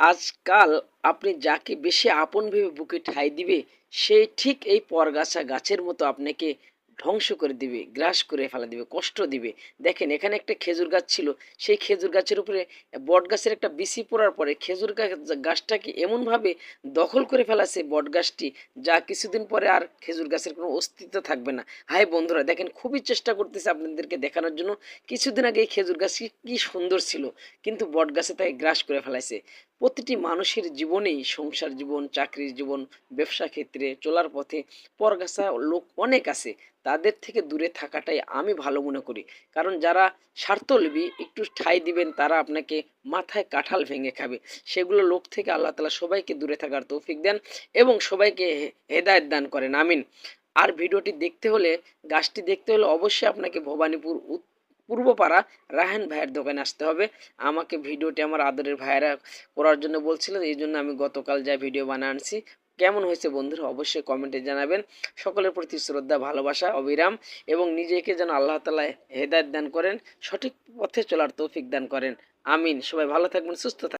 আজকাল আপনি যাকে বেশি আপন ভেবে বুকে ঠাঁই দিবে, সে ঠিক এই পরগাছা গাছের মতো আপনাকে ধ্বংস করে দিবে, গ্রাস করে ফেলা দিবে, কষ্ট দিবে। দেখেন এখানে একটা খেজুর গাছ ছিল, সেই খেজুর গাছের উপরে বটগাছের একটা বিচি পড়ার পরে খেজুর গাছটাকে এমনভাবে দখল করে ফেলেছে বটগাছটি, যা কিছুদিন পরে আর খেজুর গাছের কোনো অস্তিত্ব থাকবে না। হাই বন্ধুরা, দেখেন খুবই চেষ্টা করতেছে আপনাদেরকে দেখানোর জন্য। কিছুদিন আগে এই খেজুর গাছটি কি সুন্দর ছিল, কিন্তু বটগাছে তাই গ্রাস করে ফেলাইছে। প্রতিটি মানুষের জীবনেই, সংসার জীবন, চাকরির জীবন, ব্যবসা ক্ষেত্রে চলার পথে পরগাছা লোক অনেক আছে। তাদের থেকে দূরে থাকাটাই আমি ভালো মনে করি। কারণ যারা স্বার্থলোভী, একটু ঠাঁই দিবেন তারা আপনাকে মাথায় কাঁঠাল ভেঙে খাবে। সেগুলো লোক থেকে আল্লাহ তাআলা সবাইকে দূরে থাকার তৌফিক দেন এবং সবাইকে হেদায়েত দান করেন। আমিন। আর ভিডিওটি দেখতে হলে, গাছটি দেখতে হলে অবশ্যই আপনাকে ভবানীপুর পূর্বপাড়া রায়হান ভাইয়ের দোকানে আসতে হবে। আমাকে ভিডিওটি আমার আদরের ভাইয়েরা করার জন্য বলছিল, এই জন্য আমি গতকাল যা ভিডিও বানিয়ে আনছি। কেমন হয়েছে বন্ধুরা অবশ্যই কমেন্টে জানাবেন। সকলের প্রতি শ্রদ্ধা, ভালোবাসা অবিরাম, এবং নিজেকে যেন আল্লাহ তাআলা হেদায়েত দান করেন, সঠিক পথে চলার তৌফিক দান করেন। আমিন। সবাই ভালো থাকবেন, সুস্থ থাকবেন।